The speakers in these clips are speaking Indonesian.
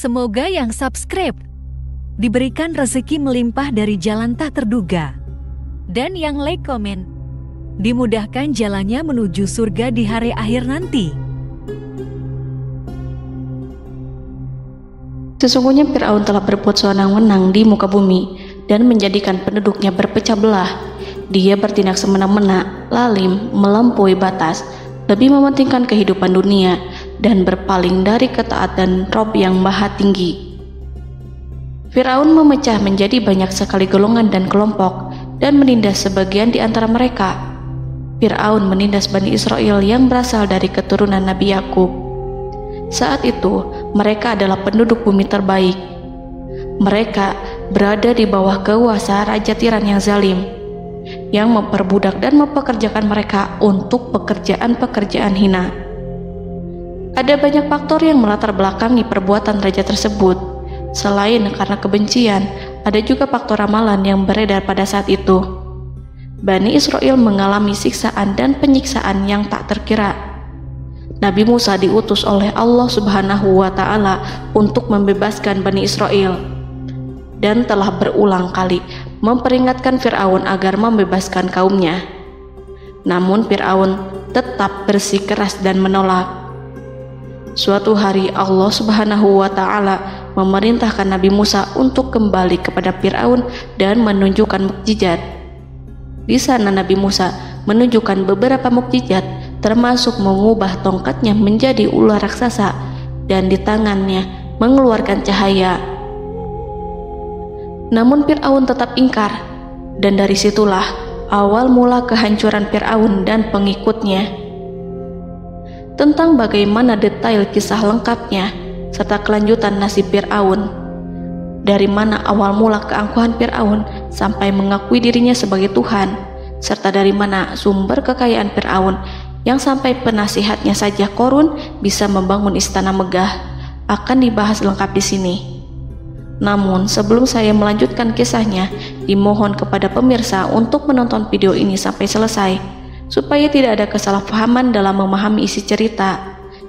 Semoga yang subscribe diberikan rezeki melimpah dari jalan tak terduga. Dan yang like komen, dimudahkan jalannya menuju surga di hari akhir nanti. Sesungguhnya Fir'aun telah berbuat sewenang-wenang di muka bumi dan menjadikan penduduknya berpecah belah. Dia bertindak semena-mena, lalim, melampaui batas, lebih mementingkan kehidupan dunia dan berpaling dari ketaatan Rob yang Maha Tinggi. Fir'aun memecah menjadi banyak sekali golongan dan kelompok dan menindas sebagian di antara mereka. Fir'aun menindas Bani Israel yang berasal dari keturunan Nabi Yakub. Saat itu, mereka adalah penduduk bumi terbaik. Mereka berada di bawah kuasa Raja Tiran yang zalim, yang memperbudak dan mempekerjakan mereka untuk pekerjaan-pekerjaan hina. Ada banyak faktor yang melatar belakangi perbuatan raja tersebut. Selain karena kebencian, ada juga faktor ramalan yang beredar pada saat itu. Bani Israel mengalami siksaan dan penyiksaan yang tak terkira. Nabi Musa diutus oleh Allah Subhanahu wa Ta'ala untuk membebaskan Bani Israel, dan telah berulang kali memperingatkan Fir'aun agar membebaskan kaumnya. Namun Fir'aun tetap bersikeras dan menolak. Suatu hari Allah Subhanahu wa Ta'ala memerintahkan Nabi Musa untuk kembali kepada Fir'aun dan menunjukkan mukjizat. Di sana Nabi Musa menunjukkan beberapa mukjizat, termasuk mengubah tongkatnya menjadi ular raksasa dan di tangannya mengeluarkan cahaya. Namun Fir'aun tetap ingkar, dan dari situlah awal mula kehancuran Fir'aun dan pengikutnya. Tentang bagaimana detail kisah lengkapnya serta kelanjutan nasib Fir'aun, dari mana awal mula keangkuhan Fir'aun sampai mengakui dirinya sebagai Tuhan, serta dari mana sumber kekayaan Fir'aun yang sampai penasihatnya saja Qorun bisa membangun istana megah, akan dibahas lengkap di sini. Namun sebelum saya melanjutkan kisahnya, dimohon kepada pemirsa untuk menonton video ini sampai selesai, supaya tidak ada kesalahpahaman dalam memahami isi cerita,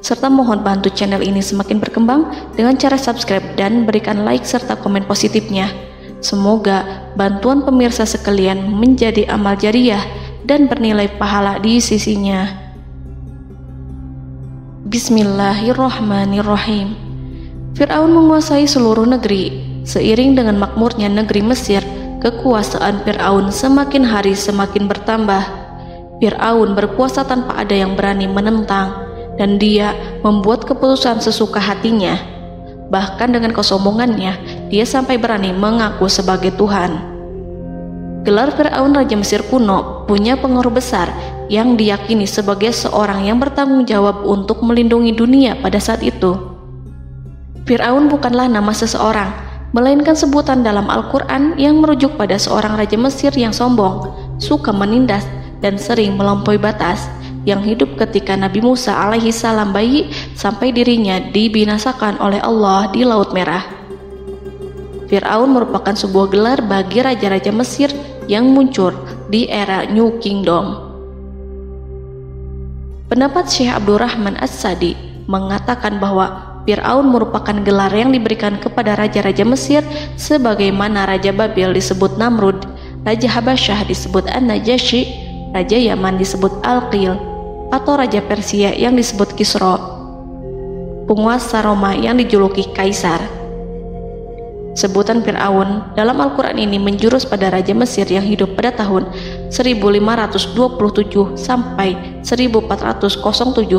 serta mohon bantu channel ini semakin berkembang dengan cara subscribe dan berikan like serta komen positifnya. Semoga bantuan pemirsa sekalian menjadi amal jariah dan bernilai pahala di sisinya. Bismillahirrahmanirrahim. Fir'aun menguasai seluruh negeri. Seiring dengan makmurnya negeri Mesir, kekuasaan Fir'aun semakin hari semakin bertambah. Fir'aun berkuasa tanpa ada yang berani menentang, dan dia membuat keputusan sesuka hatinya. Bahkan dengan kesombongannya, dia sampai berani mengaku sebagai Tuhan. Gelar Fir'aun Raja Mesir kuno punya pengaruh besar yang diyakini sebagai seorang yang bertanggung jawab untuk melindungi dunia pada saat itu. Fir'aun bukanlah nama seseorang, melainkan sebutan dalam Al-Quran yang merujuk pada seorang Raja Mesir yang sombong, suka menindas, dan sering melampaui batas, yang hidup ketika Nabi Musa alaihi salam bayi sampai dirinya dibinasakan oleh Allah di Laut Merah. Fir'aun merupakan sebuah gelar bagi raja-raja Mesir yang muncul di era New Kingdom. Pendapat Syekh Abdurrahman As-Sadi mengatakan bahwa Fir'aun merupakan gelar yang diberikan kepada raja-raja Mesir, sebagaimana Raja Babil disebut Namrud, Raja Habasyah disebut An-Najasyi, Raja Yaman disebut Al-Qil, atau Raja Persia yang disebut Kisra, penguasa Roma yang dijuluki Kaisar. Sebutan Fir'aun dalam Al-Quran ini menjurus pada Raja Mesir yang hidup pada tahun 1527 sampai 1407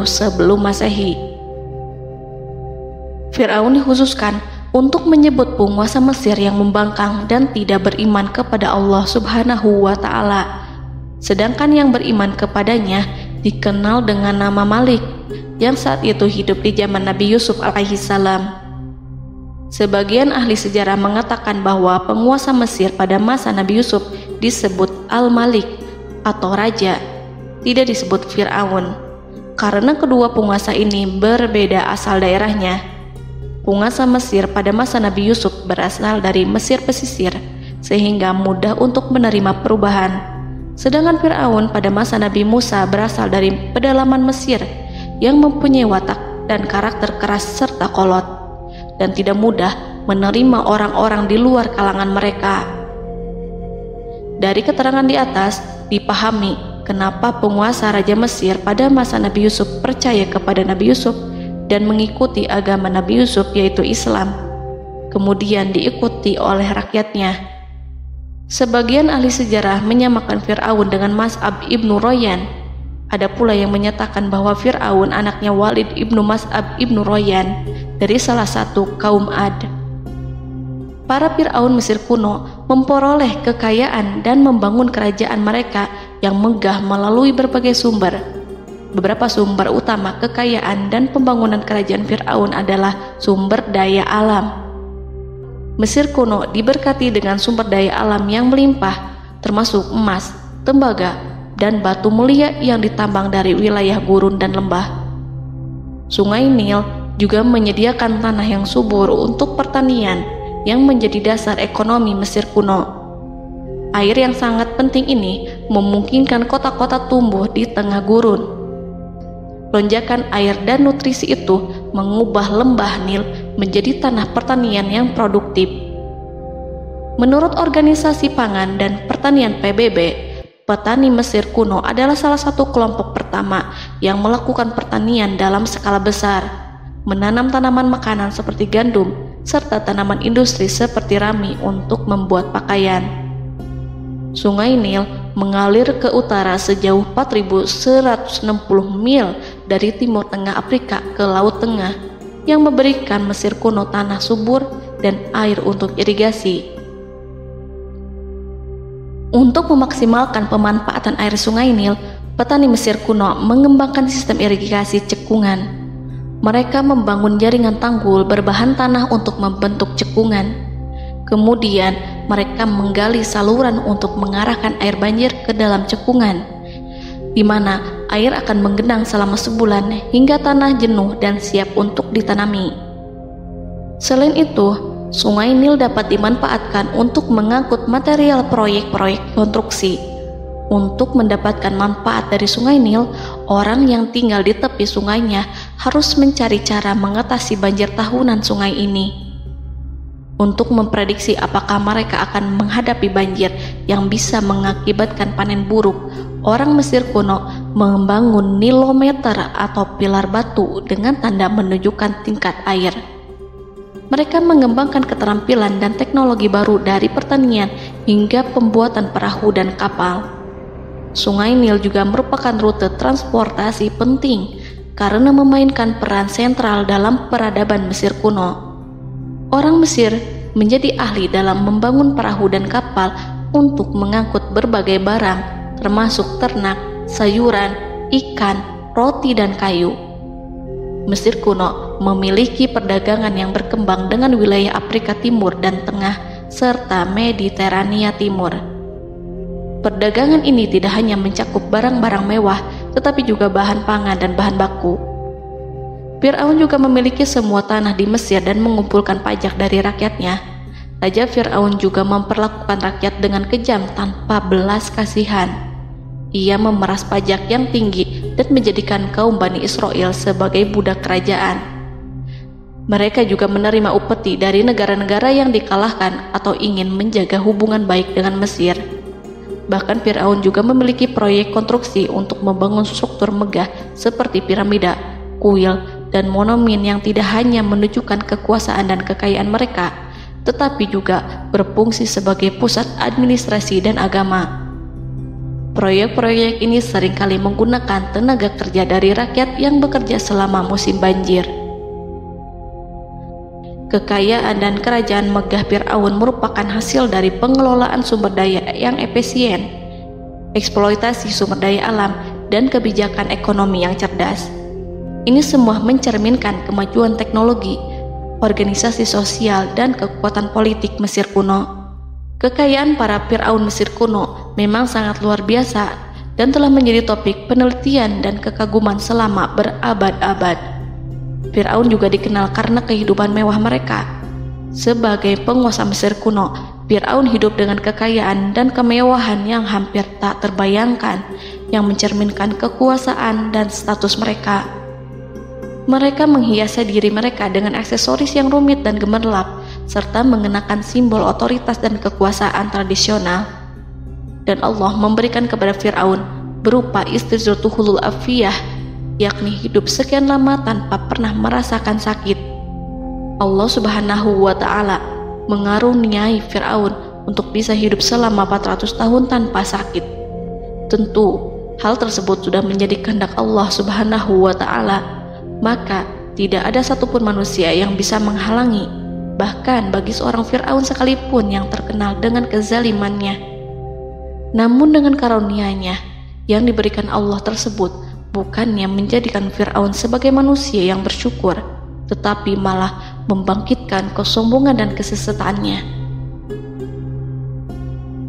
sebelum Masehi. Fir'aun dikhususkan untuk menyebut penguasa Mesir yang membangkang dan tidak beriman kepada Allah Subhanahu wa Ta'ala. Sedangkan yang beriman kepadanya dikenal dengan nama Malik, yang saat itu hidup di zaman Nabi Yusuf alaihi salam. Sebagian ahli sejarah mengatakan bahwa penguasa Mesir pada masa Nabi Yusuf disebut Al-Malik atau Raja, tidak disebut Fir'aun, karena kedua penguasa ini berbeda asal daerahnya. Penguasa Mesir pada masa Nabi Yusuf berasal dari Mesir pesisir, sehingga mudah untuk menerima perubahan. Sedangkan Fir'aun pada masa Nabi Musa berasal dari pedalaman Mesir yang mempunyai watak dan karakter keras serta kolot. dan tidak mudah menerima orang-orang di luar kalangan mereka. Dari keterangan di atas dipahami kenapa penguasa Raja Mesir pada masa Nabi Yusuf percaya kepada Nabi Yusuf dan mengikuti agama Nabi Yusuf yaitu Islam, kemudian diikuti oleh rakyatnya. Sebagian ahli sejarah menyamakan Fir'aun dengan Mas'ab ibnu Royan. Ada pula yang menyatakan bahwa Fir'aun anaknya Walid ibnu Mas'ab ibnu Royan dari salah satu kaum Ad. Para Fir'aun Mesir kuno memperoleh kekayaan dan membangun kerajaan mereka yang megah melalui berbagai sumber. Beberapa sumber utama kekayaan dan pembangunan kerajaan Fir'aun adalah sumber daya alam. Mesir kuno diberkati dengan sumber daya alam yang melimpah, termasuk emas, tembaga, dan batu mulia yang ditambang dari wilayah gurun dan lembah. Sungai Nil juga menyediakan tanah yang subur untuk pertanian yang menjadi dasar ekonomi Mesir kuno. Air yang sangat penting ini memungkinkan kota-kota tumbuh di tengah gurun. Lonjakan air dan nutrisi itu mengubah lembah Nil menjadi tanah pertanian yang produktif. Menurut Organisasi Pangan dan Pertanian PBB, petani Mesir kuno adalah salah satu kelompok pertama yang melakukan pertanian dalam skala besar, menanam tanaman makanan seperti gandum, serta tanaman industri seperti rami untuk membuat pakaian. Sungai Nil mengalir ke utara sejauh 4.160 mil dari timur tengah Afrika ke Laut Tengah, yang memberikan Mesir kuno tanah subur dan air untuk irigasi. Untuk memaksimalkan pemanfaatan air Sungai Nil, petani Mesir kuno mengembangkan sistem irigasi cekungan. Mereka membangun jaringan tanggul berbahan tanah untuk membentuk cekungan. Kemudian mereka menggali saluran untuk mengarahkan air banjir ke dalam cekungan, di mana air akan menggenang selama sebulan hingga tanah jenuh dan siap untuk ditanami. Selain itu, Sungai Nil dapat dimanfaatkan untuk mengangkut material proyek-proyek konstruksi. Untuk mendapatkan manfaat dari Sungai Nil, orang yang tinggal di tepi sungainya harus mencari cara mengatasi banjir tahunan sungai ini. Untuk memprediksi apakah mereka akan menghadapi banjir yang bisa mengakibatkan panen buruk, orang Mesir kuno membangun nilometer atau pilar batu dengan tanda menunjukkan tingkat air. Mereka mengembangkan keterampilan dan teknologi baru dari pertanian hingga pembuatan perahu dan kapal. Sungai Nil juga merupakan rute transportasi penting karena memainkan peran sentral dalam peradaban Mesir kuno. Orang Mesir menjadi ahli dalam membangun perahu dan kapal untuk mengangkut berbagai barang, termasuk ternak, sayuran, ikan, roti, dan kayu. Mesir kuno memiliki perdagangan yang berkembang dengan wilayah Afrika Timur dan Tengah serta Mediterania Timur. Perdagangan ini tidak hanya mencakup barang-barang mewah, tetapi juga bahan pangan dan bahan baku. Fir'aun juga memiliki semua tanah di Mesir dan mengumpulkan pajak dari rakyatnya. Raja Fir'aun juga memperlakukan rakyat dengan kejam tanpa belas kasihan. Ia memeras pajak yang tinggi dan menjadikan kaum Bani Israel sebagai budak kerajaan. Mereka juga menerima upeti dari negara-negara yang dikalahkan atau ingin menjaga hubungan baik dengan Mesir. Bahkan Fir'aun juga memiliki proyek konstruksi untuk membangun struktur megah seperti piramida, kuil, dan monumen yang tidak hanya menunjukkan kekuasaan dan kekayaan mereka, tetapi juga berfungsi sebagai pusat administrasi dan agama. Proyek-proyek ini seringkali menggunakan tenaga kerja dari rakyat yang bekerja selama musim banjir. Kekayaan dan kerajaan megah Fir'aun merupakan hasil dari pengelolaan sumber daya yang efisien, eksploitasi sumber daya alam, dan kebijakan ekonomi yang cerdas. Ini semua mencerminkan kemajuan teknologi, organisasi sosial, dan kekuatan politik Mesir kuno. Kekayaan para Fir'aun Mesir kuno memang sangat luar biasa dan telah menjadi topik penelitian dan kekaguman selama berabad-abad. Fir'aun juga dikenal karena kehidupan mewah mereka. Sebagai penguasa Mesir kuno, Fir'aun hidup dengan kekayaan dan kemewahan yang hampir tak terbayangkan, yang mencerminkan kekuasaan dan status mereka. Mereka menghiasi diri mereka dengan aksesoris yang rumit dan gemerlap, serta mengenakan simbol otoritas dan kekuasaan tradisional. Dan Allah memberikan kepada Fir'aun berupa istizratuhul afiyah, yakni hidup sekian lama tanpa pernah merasakan sakit. Allah Subhanahu wa Ta'ala mengaruniai Fir'aun untuk bisa hidup selama 400 tahun tanpa sakit. Tentu hal tersebut sudah menjadi kehendak Allah Subhanahu wa Ta'ala, maka tidak ada satupun manusia yang bisa menghalangi, bahkan bagi seorang Fir'aun sekalipun yang terkenal dengan kezalimannya. Namun dengan karunia-Nya yang diberikan Allah tersebut bukannya menjadikan Fir'aun sebagai manusia yang bersyukur, tetapi malah membangkitkan kesombongan dan kesesataannya.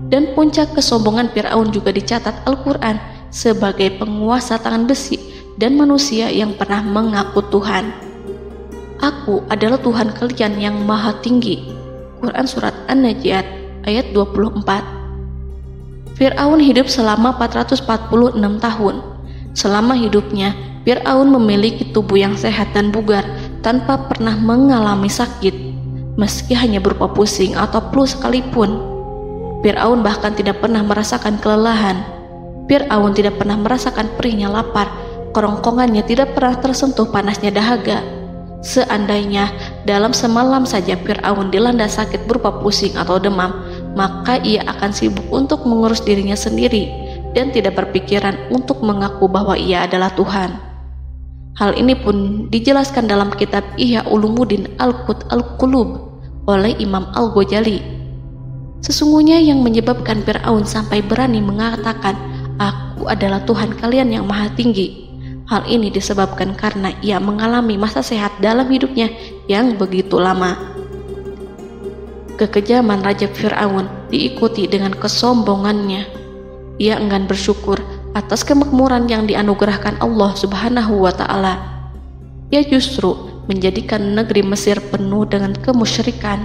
Dan puncak kesombongan Fir'aun juga dicatat Al-Quran sebagai penguasa tangan besi dan manusia yang pernah mengaku Tuhan. Aku adalah Tuhan kalian yang maha tinggi. Quran Surat An-Najiat ayat 24. Fir'aun hidup selama 446 tahun. Selama hidupnya, Fir'aun memiliki tubuh yang sehat dan bugar tanpa pernah mengalami sakit, meski hanya berupa pusing atau flu sekalipun. Fir'aun bahkan tidak pernah merasakan kelelahan. Fir'aun tidak pernah merasakan perihnya lapar, kerongkongannya tidak pernah tersentuh panasnya dahaga. Seandainya dalam semalam saja Fir'aun dilanda sakit berupa pusing atau demam, maka ia akan sibuk untuk mengurus dirinya sendiri dan tidak berpikiran untuk mengaku bahwa ia adalah Tuhan. Hal ini pun dijelaskan dalam kitab Ihya Ulumuddin Al-Qut Al-Qulub oleh Imam Al-Ghazali. Sesungguhnya yang menyebabkan Fir'aun sampai berani mengatakan, "Aku adalah Tuhan kalian yang maha tinggi." Hal ini disebabkan karena ia mengalami masa sehat dalam hidupnya yang begitu lama. Kekejaman Raja Fir'aun diikuti dengan kesombongannya. Ia enggan bersyukur atas kemakmuran yang dianugerahkan Allah Subhanahu wa Ta'ala. Ia justru menjadikan negeri Mesir penuh dengan kemusyrikan.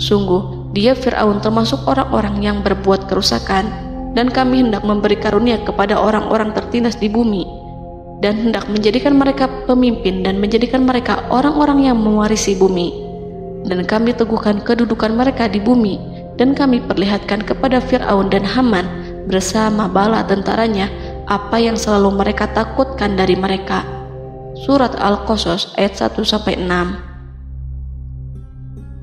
Sungguh, dia Fir'aun termasuk orang-orang yang berbuat kerusakan, dan kami hendak memberi karunia kepada orang-orang tertindas di bumi, dan hendak menjadikan mereka pemimpin dan menjadikan mereka orang-orang yang mewarisi bumi. Dan kami teguhkan kedudukan mereka di bumi, dan kami perlihatkan kepada Fir'aun dan Haman bersama bala tentaranya apa yang selalu mereka takutkan dari mereka. Surat Al-Qasas ayat 1-6.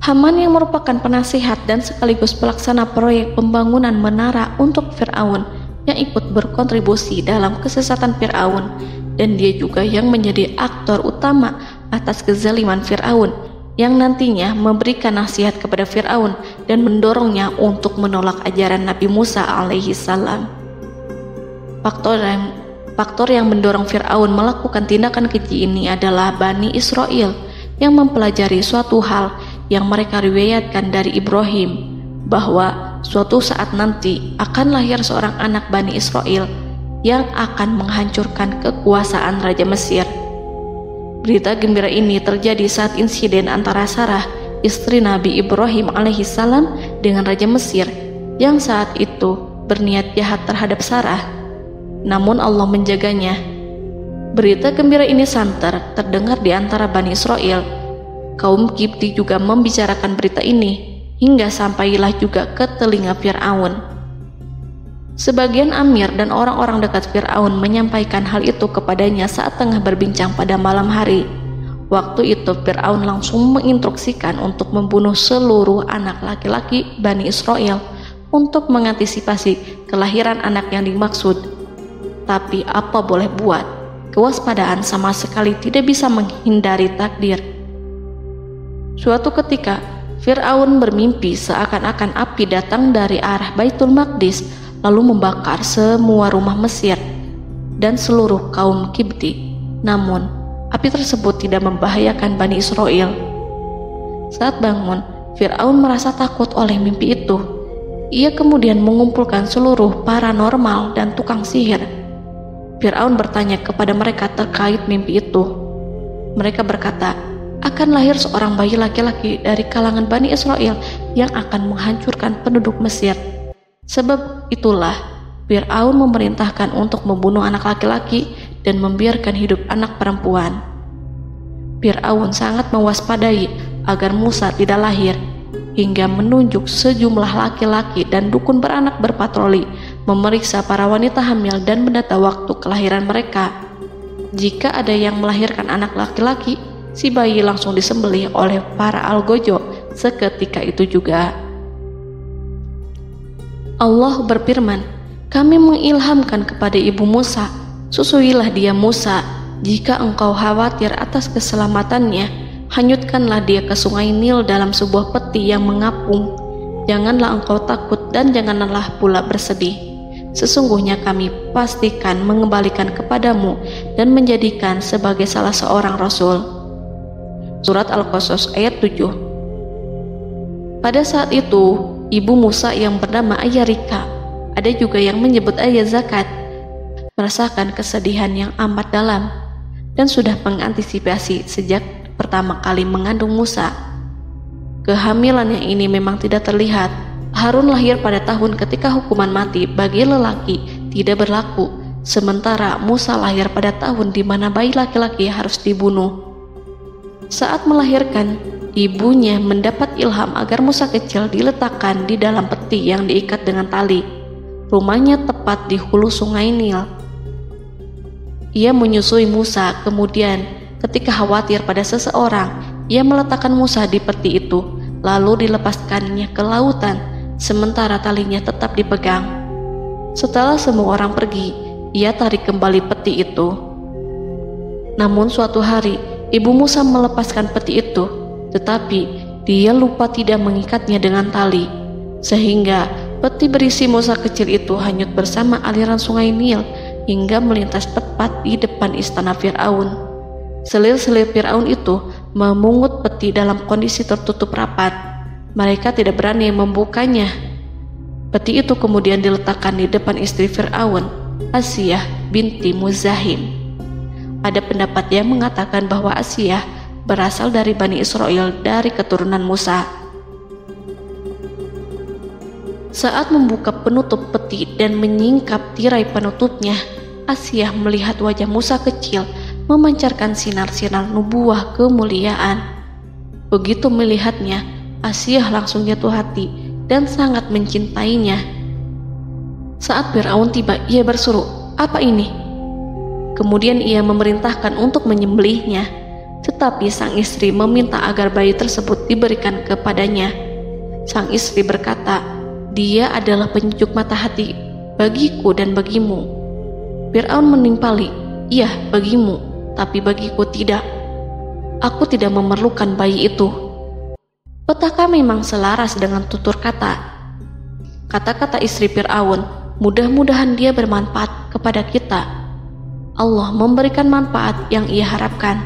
Haman yang merupakan penasihat dan sekaligus pelaksana proyek pembangunan menara untuk Fir'aun yang ikut berkontribusi dalam kesesatan Fir'aun, dan dia juga yang menjadi aktor utama atas kezaliman Fir'aun yang nantinya memberikan nasihat kepada Fir'aun dan mendorongnya untuk menolak ajaran Nabi Musa alaihi salam. Faktor yang mendorong Fir'aun melakukan tindakan keji ini adalah Bani Israel yang mempelajari suatu hal yang mereka riwayatkan dari Ibrahim, bahwa suatu saat nanti akan lahir seorang anak Bani Israel yang akan menghancurkan kekuasaan Raja Mesir. Berita gembira ini terjadi saat insiden antara Sarah, istri Nabi Ibrahim alaihissalam, dengan Raja Mesir yang saat itu berniat jahat terhadap Sarah. Namun Allah menjaganya. Berita gembira ini santer terdengar di antara Bani Israel. Kaum Kipti juga membicarakan berita ini, hingga sampailah juga ke telinga Fir'aun. Sebagian amir dan orang-orang dekat Fir'aun menyampaikan hal itu kepadanya saat tengah berbincang pada malam hari. Waktu itu Fir'aun langsung menginstruksikan untuk membunuh seluruh anak laki-laki Bani Israel untuk mengantisipasi kelahiran anak yang dimaksud. Tapi apa boleh buat, kewaspadaan sama sekali tidak bisa menghindari takdir. Suatu ketika, Fir'aun bermimpi seakan-akan api datang dari arah Baitul Maqdis lalu membakar semua rumah Mesir dan seluruh kaum Kipti. Namun, api tersebut tidak membahayakan Bani Israel. Saat bangun, Fir'aun merasa takut oleh mimpi itu. Ia kemudian mengumpulkan seluruh paranormal dan tukang sihir. Fir'aun bertanya kepada mereka terkait mimpi itu. Mereka berkata, akan lahir seorang bayi laki-laki dari kalangan Bani Israel yang akan menghancurkan penduduk Mesir. Sebab itulah Fir'aun memerintahkan untuk membunuh anak laki-laki dan membiarkan hidup anak perempuan. Fir'aun sangat mewaspadai agar Musa tidak lahir, hingga menunjuk sejumlah laki-laki dan dukun beranak berpatroli memeriksa para wanita hamil dan mendata waktu kelahiran mereka. Jika ada yang melahirkan anak laki-laki, si bayi langsung disembelih oleh para algojo seketika itu juga. Allah berfirman, "Kami mengilhamkan kepada ibu Musa, susuilah dia Musa. Jika engkau khawatir atas keselamatannya, hanyutkanlah dia ke sungai Nil dalam sebuah peti yang mengapung. Janganlah engkau takut dan janganlah pula bersedih. Sesungguhnya kami pastikan mengembalikan kepadamu dan menjadikan sebagai salah seorang rasul." Surat Al-Qasas ayat 7. Pada saat itu, ibu Musa yang bernama Ayarika, ada juga yang menyebut Ayah Zakat, merasakan kesedihan yang amat dalam dan sudah mengantisipasi sejak pertama kali mengandung Musa. Kehamilannya ini memang tidak terlihat. Harun lahir pada tahun ketika hukuman mati bagi lelaki tidak berlaku, sementara Musa lahir pada tahun di mana bayi laki-laki harus dibunuh. Saat melahirkan, ibunya mendapat ilham agar Musa kecil diletakkan di dalam peti yang diikat dengan tali. Rumahnya tepat di hulu sungai Nil. Ia menyusui Musa, kemudian ketika khawatir pada seseorang, ia meletakkan Musa di peti itu, lalu dilepaskannya ke lautan, sementara talinya tetap dipegang. Setelah semua orang pergi, ia tarik kembali peti itu. Namun suatu hari, ibu Musa melepaskan peti itu, tetapi dia lupa tidak mengikatnya dengan tali, sehingga peti berisi Musa kecil itu hanyut bersama aliran sungai Nil hingga melintas tepat di depan istana Fir'aun. Selir-selir Fir'aun itu memungut peti dalam kondisi tertutup rapat. Mereka tidak berani membukanya. Peti itu kemudian diletakkan di depan istri Fir'aun, Asiyah binti Muzahim. Ada pendapat yang mengatakan bahwa Asiyah berasal dari Bani Israel dari keturunan Musa. Saat membuka penutup peti dan menyingkap tirai penutupnya, Asiyah melihat wajah Musa kecil memancarkan sinar-sinar nubuah kemuliaan. Begitu melihatnya, Asiyah langsung jatuh hati dan sangat mencintainya. Saat Fir'aun tiba, ia berseru, "Apa ini?" Kemudian ia memerintahkan untuk menyembelihnya, tetapi sang istri meminta agar bayi tersebut diberikan kepadanya. Sang istri berkata, "Dia adalah penyejuk mata hati bagiku dan bagimu." Fir'aun menimpali, "Iya, bagimu, tapi bagiku tidak. Aku tidak memerlukan bayi itu." Petaka memang selaras dengan tutur kata. Kata-kata istri Fir'aun, mudah-mudahan dia bermanfaat kepada kita. Allah memberikan manfaat yang ia harapkan.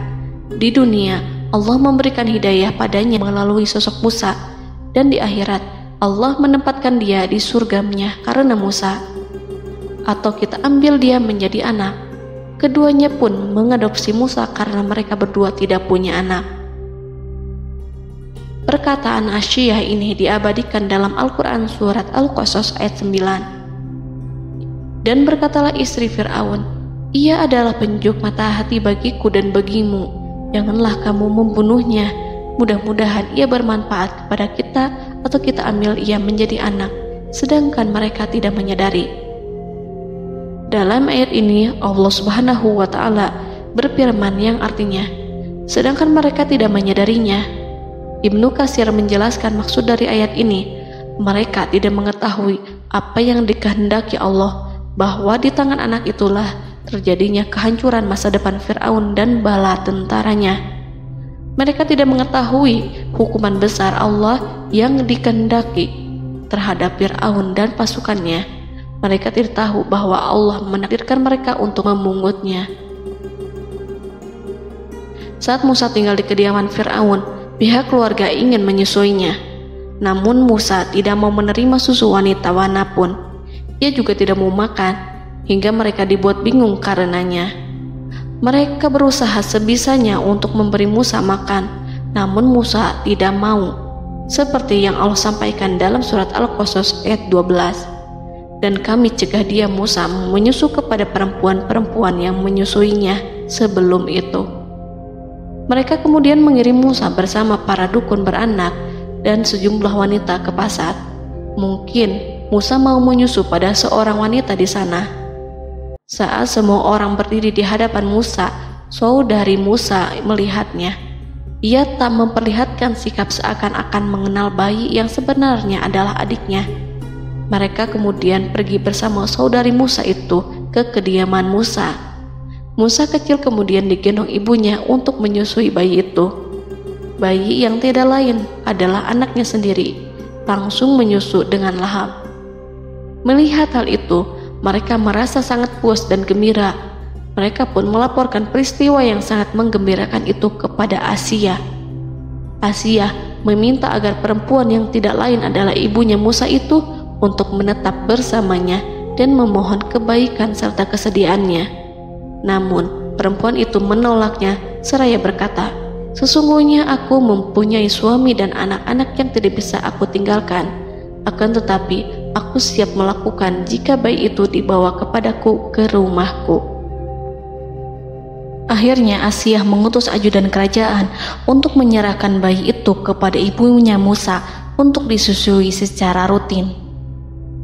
Di dunia, Allah memberikan hidayah padanya melalui sosok Musa, dan di akhirat, Allah menempatkan dia di surganya karena Musa. Atau kita ambil dia menjadi anak. Keduanya pun mengadopsi Musa karena mereka berdua tidak punya anak. Perkataan Asiyah ini diabadikan dalam Al-Quran surat Al-Qasas ayat 9. Dan berkatalah istri Fir'aun, "Ia adalah penyejuk mata hati bagiku dan bagimu. Janganlah kamu membunuhnya. Mudah-mudahan ia bermanfaat kepada kita, atau kita ambil ia menjadi anak, sedangkan mereka tidak menyadari." Dalam ayat ini Allah Subhanahu wa Ta'ala berfirman yang artinya, sedangkan mereka tidak menyadarinya. Ibnu Katsir menjelaskan maksud dari ayat ini, mereka tidak mengetahui apa yang dikehendaki Allah, bahwa di tangan anak itulah terjadinya kehancuran masa depan Fir'aun dan bala tentaranya. Mereka tidak mengetahui hukuman besar Allah yang dikehendaki terhadap Fir'aun dan pasukannya. Mereka tidak tahu bahwa Allah menakdirkan mereka untuk memungutnya. Saat Musa tinggal di kediaman Fir'aun, pihak keluarga ingin menyusuinya. Namun Musa tidak mau menerima susu wanita manapun. Ia juga tidak mau makan, hingga mereka dibuat bingung karenanya. Mereka berusaha sebisanya untuk memberi Musa makan, namun Musa tidak mau. Seperti yang Allah sampaikan dalam surat Al-Qasas ayat 12. dan kami cegah dia Musa menyusu kepada perempuan-perempuan yang menyusuinya sebelum itu. Mereka kemudian mengirim Musa bersama para dukun beranak dan sejumlah wanita ke pasar. Mungkin Musa mau menyusu pada seorang wanita di sana. Saat semua orang berdiri di hadapan Musa, saudari Musa melihatnya. Ia tak memperlihatkan sikap seakan-akan mengenal bayi yang sebenarnya adalah adiknya. Mereka kemudian pergi bersama saudari Musa itu ke kediaman Musa. Musa kecil kemudian digendong ibunya untuk menyusui bayi itu. Bayi yang tidak lain adalah anaknya sendiri, langsung menyusu dengan lahap. Melihat hal itu, mereka merasa sangat puas dan gembira. Mereka pun melaporkan peristiwa yang sangat menggembirakan itu kepada Asia. Asia meminta agar perempuan yang tidak lain adalah ibunya Musa itu untuk menetap bersamanya dan memohon kebaikan serta kesediaannya. Namun, perempuan itu menolaknya seraya berkata, "Sesungguhnya aku mempunyai suami dan anak-anak yang tidak bisa aku tinggalkan. Akan tetapi, aku siap melakukan jika bayi itu dibawa kepadaku ke rumahku." Akhirnya Asia mengutus ajudan kerajaan untuk menyerahkan bayi itu kepada ibunya Musa untuk disusui secara rutin.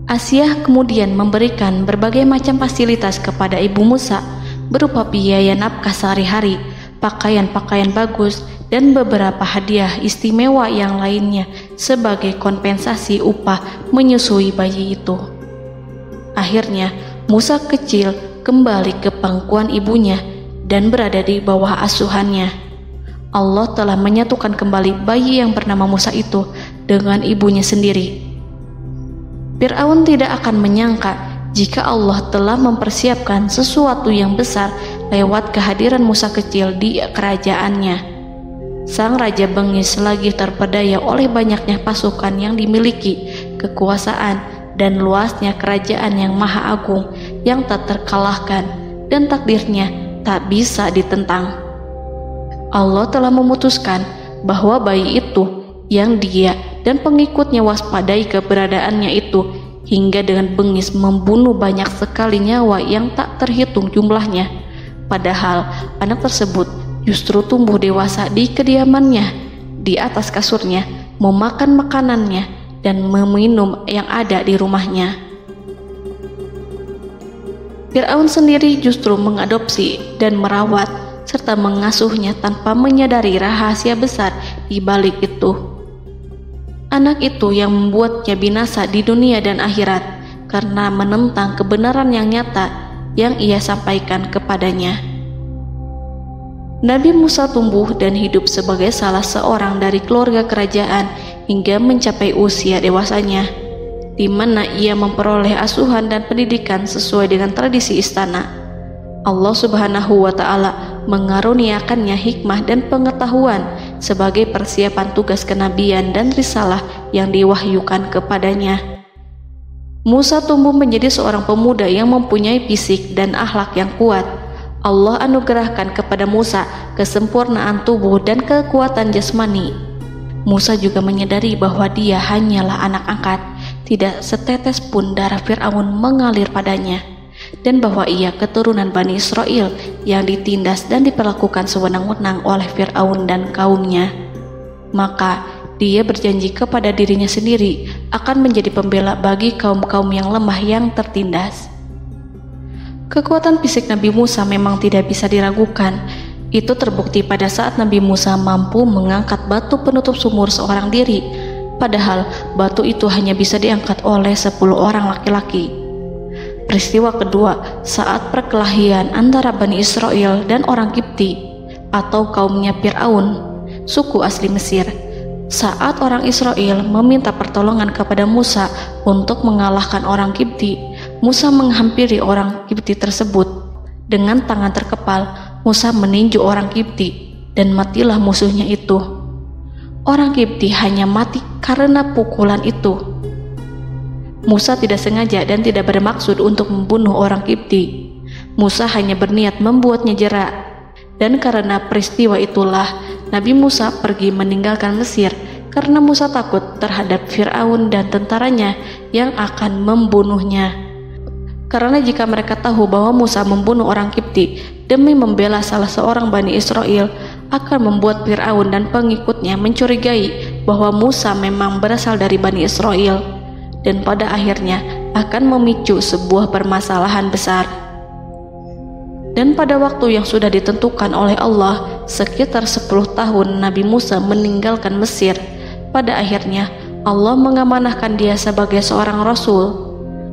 Asia kemudian memberikan berbagai macam fasilitas kepada ibu Musa berupa biaya nafkah sehari-hari, pakaian-pakaian bagus, dan beberapa hadiah istimewa yang lainnya sebagai kompensasi upah menyusui bayi itu. Akhirnya Musa kecil kembali ke pangkuan ibunya dan berada di bawah asuhannya. Allah telah menyatukan kembali bayi yang bernama Musa itu dengan ibunya sendiri. Fir'aun tidak akan menyangka jika Allah telah mempersiapkan sesuatu yang besar lewat kehadiran Musa kecil di kerajaannya. Sang raja bengis lagi terpedaya oleh banyaknya pasukan yang dimiliki, kekuasaan, dan luasnya kerajaan yang maha agung yang tak terkalahkan, dan takdirnya tak bisa ditentang. Allah telah memutuskan bahwa bayi itu yang dia dan pengikutnya waspadai keberadaannya itu hingga dengan bengis membunuh banyak sekali nyawa yang tak terhitung jumlahnya. Padahal anak tersebut justru tumbuh dewasa di kediamannya, di atas kasurnya, memakan makanannya dan meminum yang ada di rumahnya. Fir'aun sendiri justru mengadopsi dan merawat serta mengasuhnya tanpa menyadari rahasia besar di balik itu. Anak itu yang membuatnya binasa di dunia dan akhirat karena menentang kebenaran yang nyata yang ia sampaikan kepadanya. Nabi Musa tumbuh dan hidup sebagai salah seorang dari keluarga kerajaan hingga mencapai usia dewasanya, di mana ia memperoleh asuhan dan pendidikan sesuai dengan tradisi istana. Allah Subhanahu wa Ta'ala mengaruniakannya hikmah dan pengetahuan sebagai persiapan tugas kenabian dan risalah yang diwahyukan kepadanya. Musa tumbuh menjadi seorang pemuda yang mempunyai fisik dan akhlak yang kuat. Allah anugerahkan kepada Musa kesempurnaan tubuh dan kekuatan jasmani. Musa juga menyadari bahwa dia hanyalah anak angkat. Tidak setetes pun darah Fir'aun mengalir padanya, dan bahwa ia keturunan Bani Israel yang ditindas dan diperlakukan sewenang-wenang oleh Fir'aun dan kaumnya. Maka dia berjanji kepada dirinya sendiri akan menjadi pembela bagi kaum-kaum yang lemah yang tertindas. Kekuatan fisik Nabi Musa memang tidak bisa diragukan. Itu terbukti pada saat Nabi Musa mampu mengangkat batu penutup sumur seorang diri, padahal batu itu hanya bisa diangkat oleh 10 orang laki-laki. Peristiwa kedua saat perkelahian antara Bani Israel dan orang Kipti atau kaumnya Fir'aun, suku asli Mesir. Saat orang Israel meminta pertolongan kepada Musa untuk mengalahkan orang Kipti, Musa menghampiri orang Kipti tersebut. Dengan tangan terkepal, Musa meninju orang Kipti dan matilah musuhnya itu. Orang Kipti hanya mati karena pukulan itu. Musa tidak sengaja dan tidak bermaksud untuk membunuh orang Kipti. Musa hanya berniat membuatnya jera. Dan karena peristiwa itulah Nabi Musa pergi meninggalkan Mesir karena Musa takut terhadap Fir'aun dan tentaranya yang akan membunuhnya. Karena jika mereka tahu bahwa Musa membunuh orang Kipti demi membela salah seorang Bani Israel, akan membuat Fir'aun dan pengikutnya mencurigai bahwa Musa memang berasal dari Bani Israel, dan pada akhirnya akan memicu sebuah permasalahan besar. Dan pada waktu yang sudah ditentukan oleh Allah, sekitar 10 tahun Nabi Musa meninggalkan Mesir. Pada akhirnya Allah mengamanahkan dia sebagai seorang Rasul.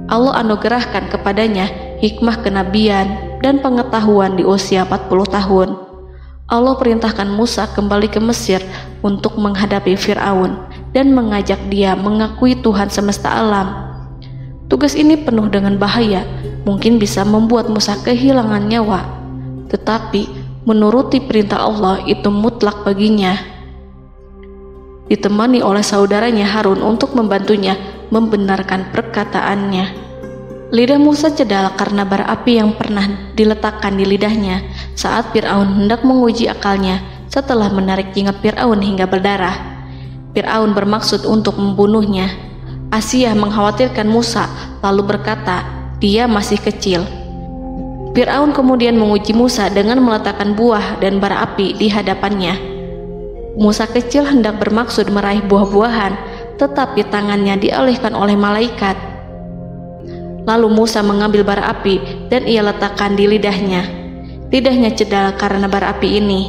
Allah anugerahkan kepadanya hikmah kenabian dan pengetahuan di usia 40 tahun. Allah perintahkan Musa kembali ke Mesir untuk menghadapi Fir'aun dan mengajak dia mengakui Tuhan semesta alam. Tugas ini penuh dengan bahaya, mungkin bisa membuat Musa kehilangan nyawa, tetapi menuruti perintah Allah itu mutlak baginya. Ditemani oleh saudaranya Harun untuk membantunya membenarkan perkataannya. Lidah Musa cedal karena bara api yang pernah diletakkan di lidahnya saat Fir'aun hendak menguji akalnya setelah menarik jingat Fir'aun hingga berdarah. Fir'aun bermaksud untuk membunuhnya. Asyah mengkhawatirkan Musa lalu berkata, dia masih kecil. Fir'aun kemudian menguji Musa dengan meletakkan buah dan bara api di hadapannya. Musa kecil hendak bermaksud meraih buah-buahan, tetapi tangannya dialihkan oleh malaikat. Lalu Musa mengambil bara api dan ia letakkan di lidahnya. Lidahnya cedal karena bara api ini.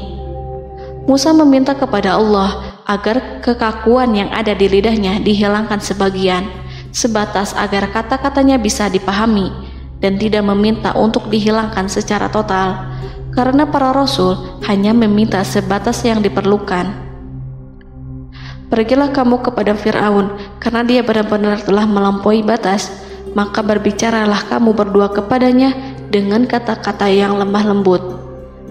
Musa meminta kepada Allah agar kekakuan yang ada di lidahnya dihilangkan sebagian, sebatas agar kata-katanya bisa dipahami, dan tidak meminta untuk dihilangkan secara total, karena para rasul hanya meminta sebatas yang diperlukan. Pergilah kamu kepada Fir'aun, karena dia benar-benar telah melampaui batas, maka berbicaralah kamu berdua kepadanya dengan kata-kata yang lemah lembut.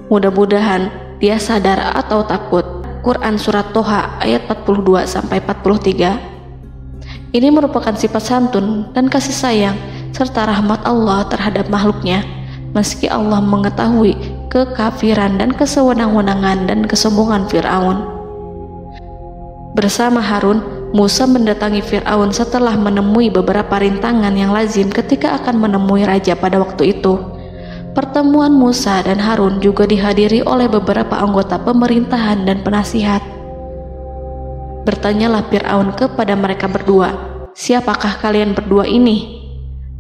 Mudah-mudahan dia sadar atau takut. Quran Surat Toha ayat 42-43. Ini merupakan sifat santun dan kasih sayang serta rahmat Allah terhadap makhluknya, meski Allah mengetahui kekafiran dan kesewenang-wenangan dan kesombongan Fir'aun. Bersama Harun, Musa mendatangi Fir'aun setelah menemui beberapa rintangan yang lazim ketika akan menemui raja pada waktu itu. Pertemuan Musa dan Harun juga dihadiri oleh beberapa anggota pemerintahan dan penasihat. Bertanyalah Fir'aun kepada mereka berdua, siapakah kalian berdua ini?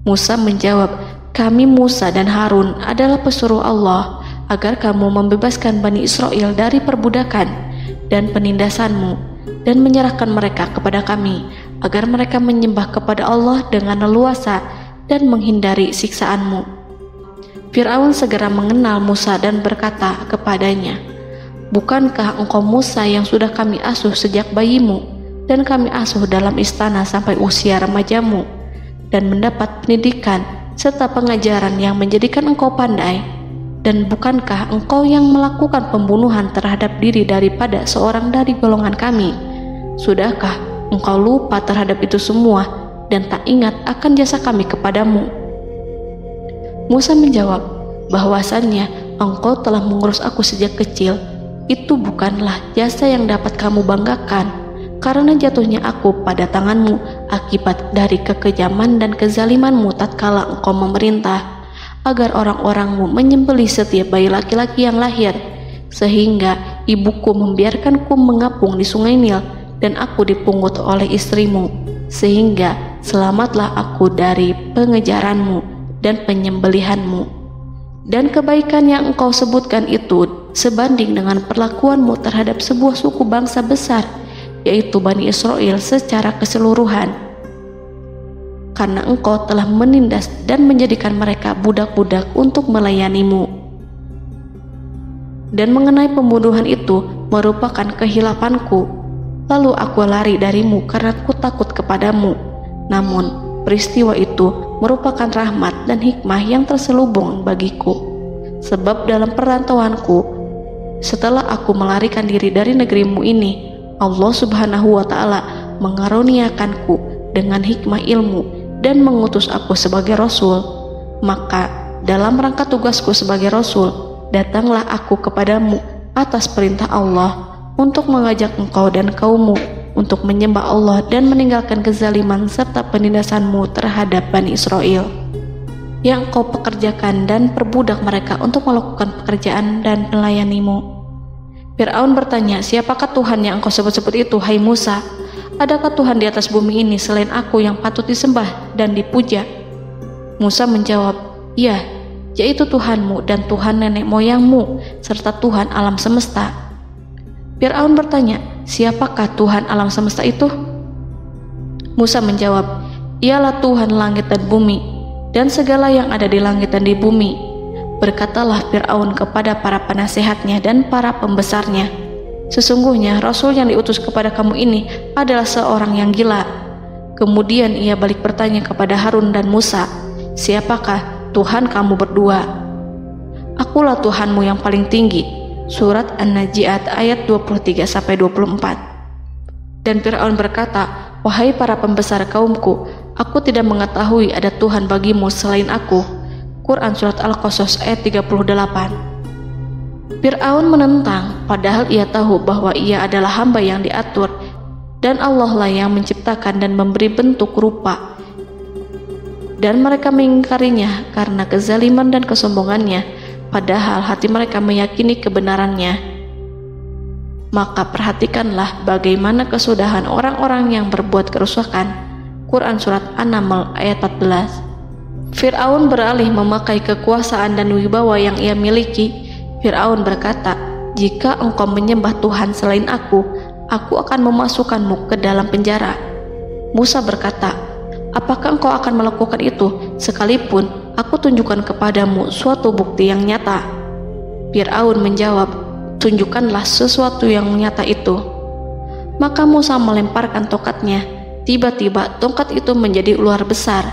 Musa menjawab, kami Musa dan Harun adalah pesuruh Allah agar kamu membebaskan Bani Israel dari perbudakan dan penindasanmu dan menyerahkan mereka kepada kami agar mereka menyembah kepada Allah dengan leluasa dan menghindari siksaanmu. Fir'aun segera mengenal Musa dan berkata kepadanya, bukankah engkau Musa yang sudah kami asuh sejak bayimu dan kami asuh dalam istana sampai usia remajamu dan mendapat pendidikan serta pengajaran yang menjadikan engkau pandai? Dan bukankah engkau yang melakukan pembunuhan terhadap diri daripada seorang dari golongan kami? Sudahkah engkau lupa terhadap itu semua dan tak ingat akan jasa kami kepadamu? Musa menjawab, bahwasannya engkau telah mengurus aku sejak kecil. Itu bukanlah jasa yang dapat kamu banggakan, karena jatuhnya aku pada tanganmu akibat dari kekejaman dan kezalimanmu tatkala engkau memerintah agar orang-orangmu menyembelih setiap bayi laki-laki yang lahir, sehingga ibuku membiarkanku mengapung di sungai Nil dan aku dipungut oleh istrimu, sehingga selamatlah aku dari pengejaranmu dan penyembelihanmu. Dan kebaikan yang engkau sebutkan itu sebanding dengan perlakuanmu terhadap sebuah suku bangsa besar, yaitu Bani Israel secara keseluruhan, karena engkau telah menindas dan menjadikan mereka budak-budak untuk melayanimu. Dan mengenai pembunuhan itu merupakan kehilafanku, lalu aku lari darimu karena aku takut kepadamu. Namun peristiwa itu merupakan rahmat dan hikmah yang terselubung bagiku, sebab dalam perantauanku setelah aku melarikan diri dari negerimu ini, Allah Subhanahu wa Ta'ala mengaruniakanku dengan hikmah ilmu dan mengutus aku sebagai Rasul. Maka dalam rangka tugasku sebagai Rasul, datanglah aku kepadamu atas perintah Allah untuk mengajak engkau dan kaummu untuk menyembah Allah dan meninggalkan kezaliman serta penindasanmu terhadap Bani Israel yang kau pekerjakan dan perbudak mereka untuk melakukan pekerjaan dan melayanimu. Fir'aun bertanya, siapakah Tuhan yang engkau sebut-sebut itu, hai Musa? Adakah Tuhan di atas bumi ini selain aku yang patut disembah dan dipuja? Musa menjawab, iya, yaitu Tuhanmu dan Tuhan nenek moyangmu serta Tuhan alam semesta. Fir'aun bertanya, siapakah Tuhan alam semesta itu? Musa menjawab, ialah Tuhan langit dan bumi dan segala yang ada di langit dan di bumi. Berkatalah Fir'aun kepada para penasehatnya dan para pembesarnya, sesungguhnya Rasul yang diutus kepada kamu ini adalah seorang yang gila. Kemudian ia balik bertanya kepada Harun dan Musa, siapakah Tuhan kamu berdua? Akulah Tuhanmu yang paling tinggi. Surat An-Najiat ayat 23-24. Dan Fir'aun berkata, wahai para pembesar kaumku, aku tidak mengetahui ada Tuhan bagimu selain aku. Quran Surat Al-Qasas ayat 38. Fir'aun menentang, padahal ia tahu bahwa ia adalah hamba yang diatur dan Allah lah yang menciptakan dan memberi bentuk rupa, dan mereka mengingkarinya karena kezaliman dan kesombongannya, padahal hati mereka meyakini kebenarannya. Maka perhatikanlah bagaimana kesudahan orang-orang yang berbuat kerusakan. Quran Surat An-Naml ayat 14. Fir'aun beralih memakai kekuasaan dan wibawa yang ia miliki. Fir'aun berkata, jika engkau menyembah Tuhan selain aku akan memasukkanmu ke dalam penjara. Musa berkata, apakah engkau akan melakukan itu sekalipun aku tunjukkan kepadamu suatu bukti yang nyata? Fir'aun menjawab, tunjukkanlah sesuatu yang nyata itu. Maka Musa melemparkan tongkatnya. Tiba-tiba tongkat itu menjadi ular besar,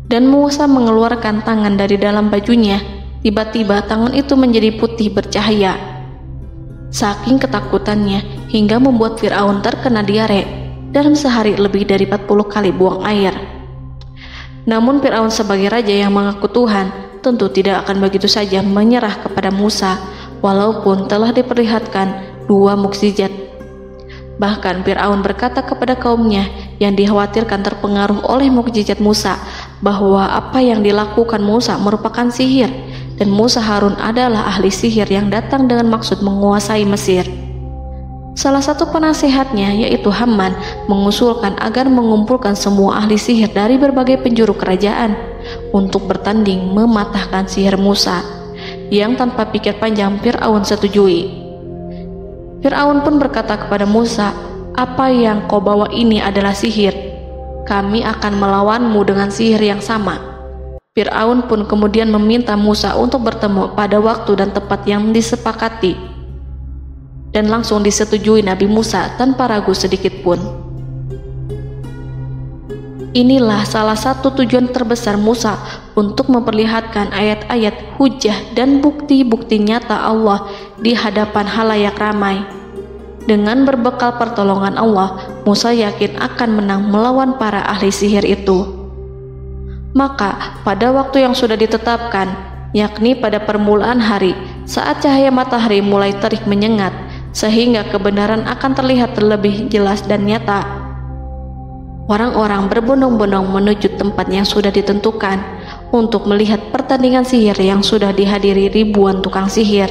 dan Musa mengeluarkan tangan dari dalam bajunya. Tiba-tiba tangan itu menjadi putih bercahaya. Saking ketakutannya hingga membuat Fir'aun terkena diare. Dalam sehari lebih dari 40 kali buang air. Namun Fir'aun sebagai raja yang mengaku Tuhan tentu tidak akan begitu saja menyerah kepada Musa, walaupun telah diperlihatkan 2 mukjizat. Bahkan Fir'aun berkata kepada kaumnya yang dikhawatirkan terpengaruh oleh mukjizat Musa, bahwa apa yang dilakukan Musa merupakan sihir, dan Musa Harun adalah ahli sihir yang datang dengan maksud menguasai Mesir. Salah satu penasehatnya, yaitu Haman, mengusulkan agar mengumpulkan semua ahli sihir dari berbagai penjuru kerajaan untuk bertanding mematahkan sihir Musa, yang tanpa pikir panjang Fir'aun setujui. Fir'aun pun berkata kepada Musa, apa yang kau bawa ini adalah sihir. Kami akan melawanmu dengan sihir yang sama. Fir'aun pun kemudian meminta Musa untuk bertemu pada waktu dan tempat yang disepakati, dan langsung disetujui Nabi Musa tanpa ragu sedikit pun. Inilah salah satu tujuan terbesar Musa untuk memperlihatkan ayat-ayat hujah dan bukti-bukti nyata Allah di hadapan halayak ramai. Dengan berbekal pertolongan Allah, Musa yakin akan menang melawan para ahli sihir itu. Maka pada waktu yang sudah ditetapkan, yakni pada permulaan hari, saat cahaya matahari mulai terik menyengat, sehingga kebenaran akan terlihat terlebih jelas dan nyata, orang-orang berbondong-bondong menuju tempat yang sudah ditentukan untuk melihat pertandingan sihir yang sudah dihadiri ribuan tukang sihir.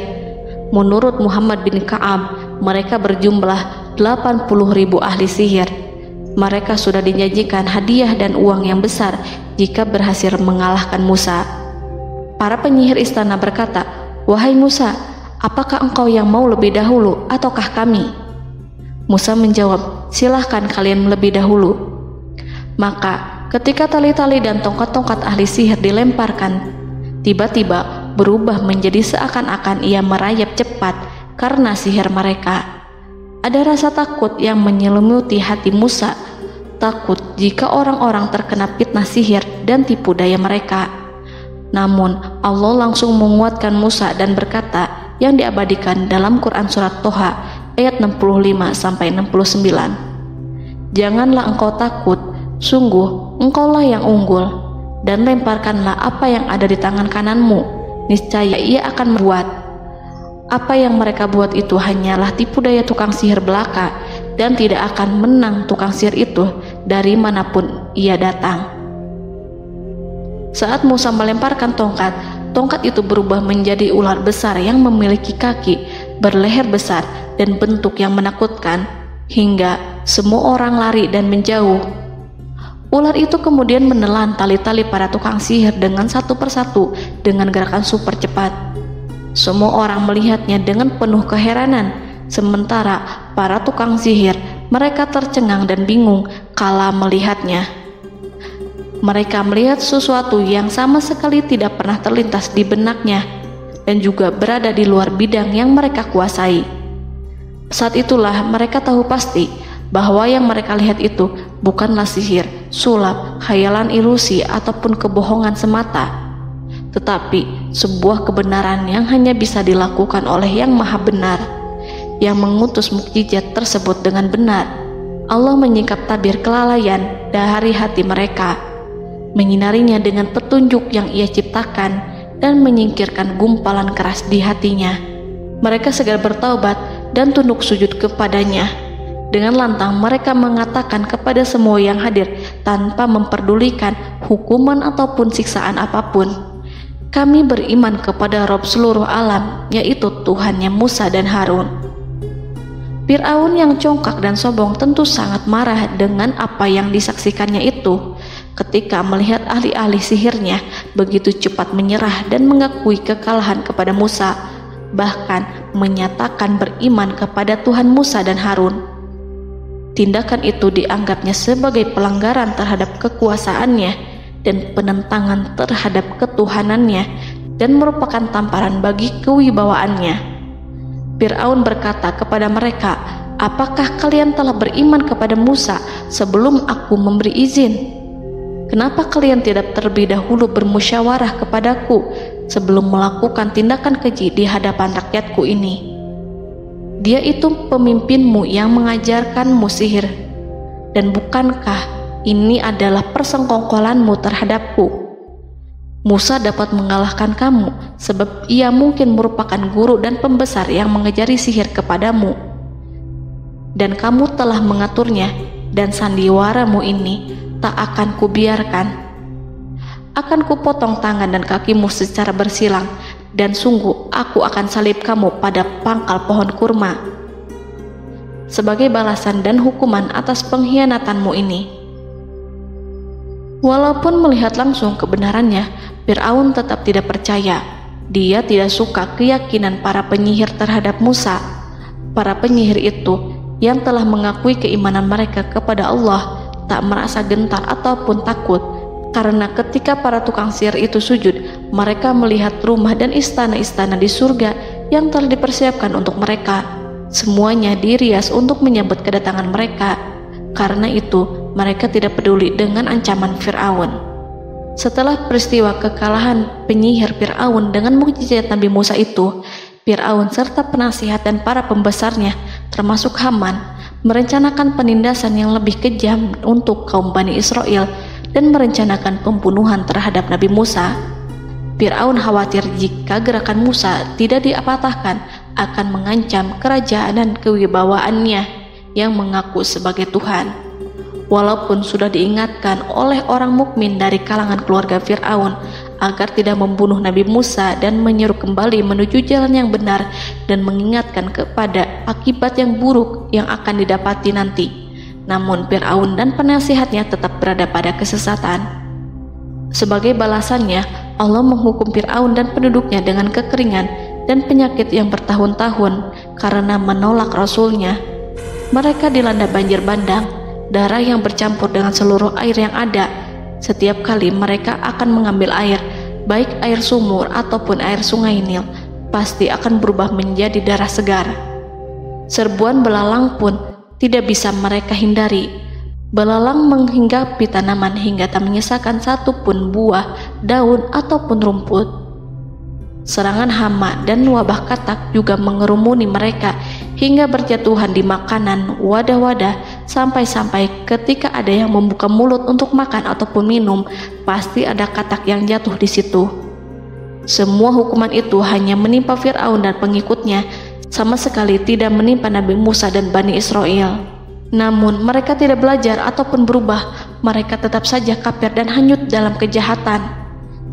Menurut Muhammad bin Ka'ab, mereka berjumlah 80.000 ahli sihir. Mereka sudah dijanjikan hadiah dan uang yang besar jika berhasil mengalahkan Musa. Para penyihir istana berkata, wahai Musa, apakah engkau yang mau lebih dahulu ataukah kami? Musa menjawab, silahkan kalian lebih dahulu. Maka ketika tali-tali dan tongkat-tongkat ahli sihir dilemparkan, tiba-tiba berubah menjadi seakan-akan ia merayap cepat karena sihir mereka. Ada rasa takut yang menyelimuti hati Musa, takut jika orang-orang terkena fitnah sihir dan tipu daya mereka. Namun Allah langsung menguatkan Musa dan berkata yang diabadikan dalam Quran Surat Toha ayat 65-69, janganlah engkau takut, sungguh engkaulah yang unggul, dan lemparkanlah apa yang ada di tangan kananmu, niscaya ia akan membuat. Apa yang mereka buat itu hanyalah tipu daya tukang sihir belaka, dan tidak akan menang tukang sihir itu dari manapun ia datang. Saat Musa melemparkan tongkat, tongkat itu berubah menjadi ular besar yang memiliki kaki, berleher besar, dan bentuk yang menakutkan, hingga semua orang lari dan menjauh. Ular itu kemudian menelan tali-tali para tukang sihir dengan satu persatu dengan gerakan super cepat. Semua orang melihatnya dengan penuh keheranan, sementara para tukang sihir mereka tercengang dan bingung kala melihatnya. Mereka melihat sesuatu yang sama sekali tidak pernah terlintas di benaknya dan juga berada di luar bidang yang mereka kuasai. Saat itulah mereka tahu pasti bahwa yang mereka lihat itu bukanlah sihir, sulap, khayalan ilusi ataupun kebohongan semata, tetapi sebuah kebenaran yang hanya bisa dilakukan oleh Yang Maha Benar, yang mengutus mukjizat tersebut dengan benar. Allah menyingkap tabir kelalaian dari hati mereka, menyinarinya dengan petunjuk yang Ia ciptakan dan menyingkirkan gumpalan keras di hatinya. Mereka segera bertaubat dan tunduk sujud kepadanya. Dengan lantang mereka mengatakan kepada semua yang hadir tanpa memperdulikan hukuman ataupun siksaan apapun, "Kami beriman kepada Rob seluruh alam, yaitu Tuhannya Musa dan Harun." Fir'aun yang congkak dan sombong tentu sangat marah dengan apa yang disaksikannya itu. Ketika melihat ahli-ahli sihirnya begitu cepat menyerah dan mengakui kekalahan kepada Musa, bahkan menyatakan beriman kepada Tuhan Musa dan Harun. Tindakan itu dianggapnya sebagai pelanggaran terhadap kekuasaannya dan penentangan terhadap ketuhanannya dan merupakan tamparan bagi kewibawaannya. Fir'aun berkata kepada mereka, "Apakah kalian telah beriman kepada Musa sebelum aku memberi izin? Kenapa kalian tidak terlebih dahulu bermusyawarah kepadaku sebelum melakukan tindakan keji di hadapan rakyatku ini? Dia itu pemimpinmu yang mengajarkanmu sihir, dan bukankah ini adalah persengkongkolanmu terhadapku? Musa dapat mengalahkan kamu sebab ia mungkin merupakan guru dan pembesar yang mengajari sihir kepadamu, dan kamu telah mengaturnya, dan sandiwaramu ini tak akan kubiarkan. Akan kupotong tangan dan kakimu secara bersilang, dan sungguh aku akan salib kamu pada pangkal pohon kurma sebagai balasan dan hukuman atas pengkhianatanmu ini." Walaupun melihat langsung kebenarannya, Fir'aun tetap tidak percaya. Dia tidak suka keyakinan para penyihir terhadap Musa. Para penyihir itu yang telah mengakui keimanan mereka kepada Allah tak merasa gentar ataupun takut, karena ketika para tukang sihir itu sujud, mereka melihat rumah dan istana-istana di surga yang telah dipersiapkan untuk mereka. Semuanya dirias untuk menyambut kedatangan mereka. Karena itu, mereka tidak peduli dengan ancaman Fir'aun. Setelah peristiwa kekalahan penyihir Fir'aun dengan mukjizat Nabi Musa itu, Fir'aun serta penasihat dan para pembesarnya, termasuk Haman, merencanakan penindasan yang lebih kejam untuk kaum Bani Israel dan merencanakan pembunuhan terhadap Nabi Musa. Fir'aun khawatir jika gerakan Musa tidak dipatahkan akan mengancam kerajaan dan kewibawaannya yang mengaku sebagai Tuhan. Walaupun sudah diingatkan oleh orang mukmin dari kalangan keluarga Fir'aun agar tidak membunuh Nabi Musa dan menyeru kembali menuju jalan yang benar dan mengingatkan kepada akibat yang buruk yang akan didapati nanti, namun Fir'aun dan penasihatnya tetap berada pada kesesatan. Sebagai balasannya, Allah menghukum Fir'aun dan penduduknya dengan kekeringan dan penyakit yang bertahun-tahun karena menolak Rasulnya. Mereka dilanda banjir bandang, darah yang bercampur dengan seluruh air yang ada. Setiap kali mereka akan mengambil air, baik air sumur ataupun air sungai Nil, pasti akan berubah menjadi darah segar. Serbuan belalang pun tidak bisa mereka hindari. Belalang menghinggapi tanaman hingga tak menyisakan satupun buah, daun ataupun rumput. Serangan hama dan wabah katak juga mengerumuni mereka hingga berjatuhan di makanan, wadah-wadah, sampai-sampai ketika ada yang membuka mulut untuk makan ataupun minum, pasti ada katak yang jatuh di situ. Semua hukuman itu hanya menimpa Fir'aun dan pengikutnya, sama sekali tidak menimpa Nabi Musa dan Bani Israel. Namun mereka tidak belajar ataupun berubah, mereka tetap saja kafir dan hanyut dalam kejahatan.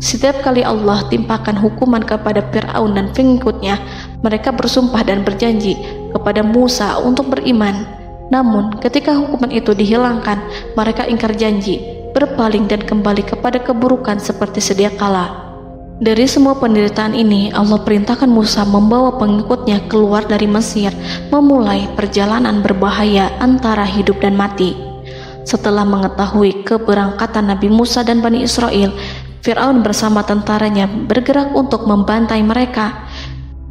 Setiap kali Allah timpakan hukuman kepada Fir'aun dan pengikutnya, mereka bersumpah dan berjanji kepada Musa untuk beriman. Namun ketika hukuman itu dihilangkan, mereka ingkar janji, berpaling dan kembali kepada keburukan seperti sedia kala. Dari semua penderitaan ini, Allah perintahkan Musa membawa pengikutnya keluar dari Mesir, memulai perjalanan berbahaya antara hidup dan mati. Setelah mengetahui keberangkatan Nabi Musa dan Bani Israel, Fir'aun bersama tentaranya bergerak untuk membantai mereka.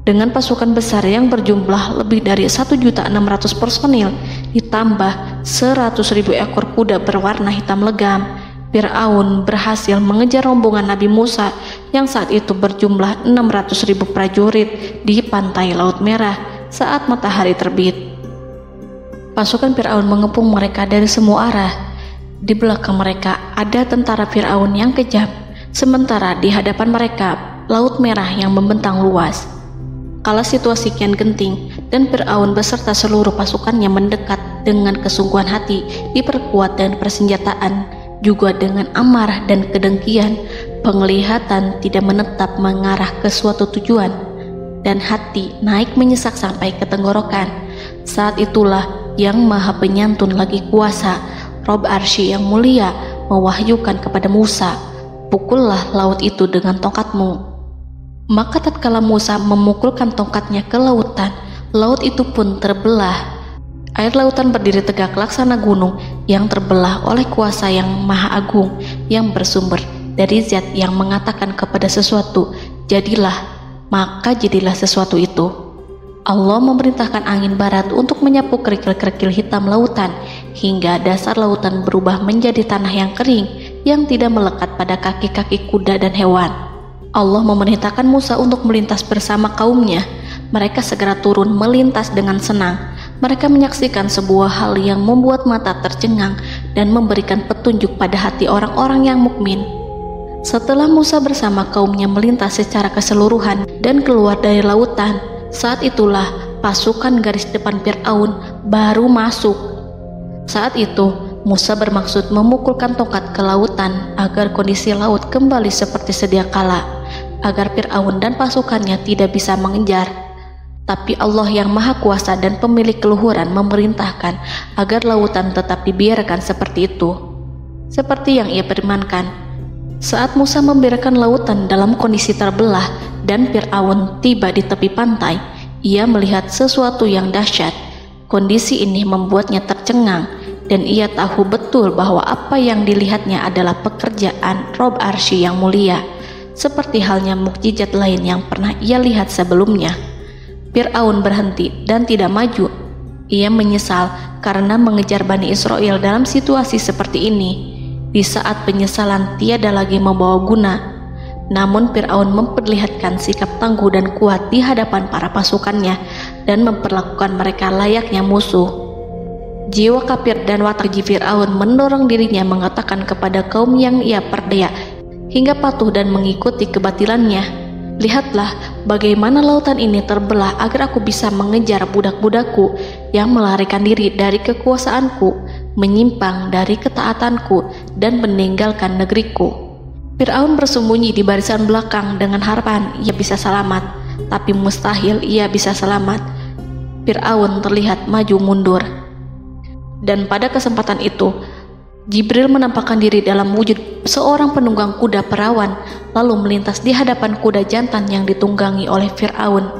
Dengan pasukan besar yang berjumlah lebih dari 1.600.000 personil, ditambah 100.000 ekor kuda berwarna hitam legam, Fir'aun berhasil mengejar rombongan Nabi Musa yang saat itu berjumlah 600.000 prajurit di pantai Laut Merah saat matahari terbit. Pasukan Fir'aun mengepung mereka dari semua arah. Di belakang mereka ada tentara Fir'aun yang kejam, sementara di hadapan mereka Laut Merah yang membentang luas. Kala situasi kian genting dan Fir'aun beserta seluruh pasukannya mendekat dengan kesungguhan hati, diperkuat dan persenjataan, juga dengan amarah dan kedengkian, penglihatan tidak menetap mengarah ke suatu tujuan, dan hati naik menyesak sampai ke tenggorokan. Saat itulah Yang Maha Penyantun lagi kuasa, Rob Arsy yang mulia, mewahyukan kepada Musa, "Pukullah laut itu dengan tongkatmu." Maka tatkala Musa memukulkan tongkatnya ke lautan, laut itu pun terbelah. Air lautan berdiri tegak laksana gunung yang terbelah oleh kuasa yang maha agung, yang bersumber dari zat yang mengatakan kepada sesuatu, "Jadilah," maka jadilah sesuatu itu. Allah memerintahkan angin barat untuk menyapu kerikil-kerikil hitam lautan, hingga dasar lautan berubah menjadi tanah yang kering, yang tidak melekat pada kaki-kaki kuda dan hewan. Allah memerintahkan Musa untuk melintas bersama kaumnya. Mereka segera turun melintas dengan senang. Mereka menyaksikan sebuah hal yang membuat mata tercengang dan memberikan petunjuk pada hati orang-orang yang mukmin. Setelah Musa bersama kaumnya melintas secara keseluruhan dan keluar dari lautan, saat itulah pasukan garis depan Fir'aun baru masuk. Saat itu Musa bermaksud memukulkan tongkat ke lautan agar kondisi laut kembali seperti sedia kala, agar Fir'aun dan pasukannya tidak bisa mengejar. Tapi Allah yang Maha Kuasa dan pemilik keluhuran memerintahkan agar lautan tetap dibiarkan seperti itu, seperti yang ia firmankan. Saat Musa membiarkan lautan dalam kondisi terbelah dan Fir'aun tiba di tepi pantai, ia melihat sesuatu yang dahsyat. Kondisi ini membuatnya tercengang dan ia tahu betul bahwa apa yang dilihatnya adalah pekerjaan Rob Arsy yang mulia, seperti halnya mukjizat lain yang pernah ia lihat sebelumnya. Fir'aun berhenti dan tidak maju. Ia menyesal karena mengejar Bani Israel dalam situasi seperti ini, di saat penyesalan tiada lagi membawa guna. Namun Fir'aun memperlihatkan sikap tangguh dan kuat di hadapan para pasukannya dan memperlakukan mereka layaknya musuh. Jiwa kafir dan watak Fir'aun mendorong dirinya mengatakan kepada kaum yang ia perdaya hingga patuh dan mengikuti kebatilannya, "Lihatlah bagaimana lautan ini terbelah agar aku bisa mengejar budak-budakku yang melarikan diri dari kekuasaanku, menyimpang dari ketaatanku dan meninggalkan negeriku." Fir'aun bersembunyi di barisan belakang dengan harapan ia bisa selamat, tapi mustahil ia bisa selamat. Fir'aun terlihat maju mundur. Dan pada kesempatan itu, Jibril menampakkan diri dalam wujud seorang penunggang kuda perawan, lalu melintas di hadapan kuda jantan yang ditunggangi oleh Fir'aun.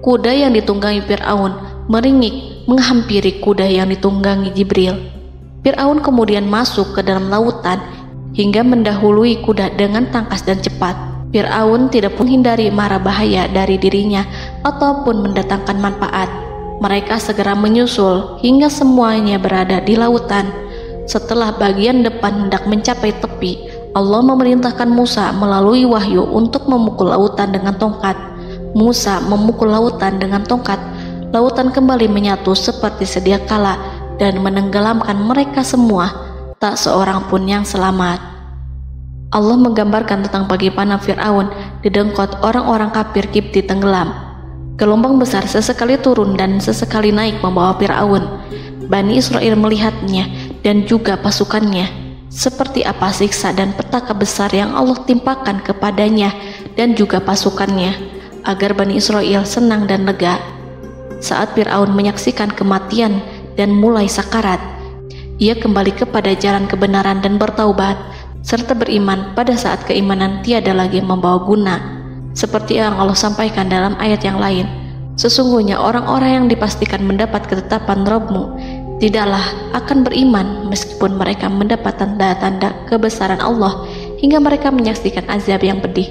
Kuda yang ditunggangi Fir'aun meringik menghampiri kuda yang ditunggangi Jibril. Fir'aun kemudian masuk ke dalam lautan hingga mendahului kuda dengan tangkas dan cepat. Fir'aun tidak menghindari mara bahaya dari dirinya ataupun mendatangkan manfaat. Mereka segera menyusul hingga semuanya berada di lautan. Setelah bagian depan hendak mencapai tepi, Allah memerintahkan Musa melalui wahyu untuk memukul lautan dengan tongkat. Musa memukul lautan dengan tongkat. Lautan kembali menyatu seperti sedia kala dan menenggelamkan mereka semua. Tak seorang pun yang selamat. Allah menggambarkan tentang bagaimana Fir'aun didengkot orang-orang kafir Kipti tenggelam. Gelombang besar sesekali turun dan sesekali naik membawa Fir'aun. Bani Israel melihatnya dan juga pasukannya, seperti apa siksa dan petaka besar yang Allah timpakan kepadanya dan juga pasukannya, agar Bani Israel senang dan lega. Saat Fir'aun menyaksikan kematian dan mulai sakarat, ia kembali kepada jalan kebenaran dan bertaubat, serta beriman pada saat keimanan tiada lagi membawa guna. Seperti yang Allah sampaikan dalam ayat yang lain, sesungguhnya orang-orang yang dipastikan mendapat ketetapan Rabb-Mu tidaklah akan beriman meskipun mereka mendapat tanda-tanda kebesaran Allah hingga mereka menyaksikan azab yang pedih.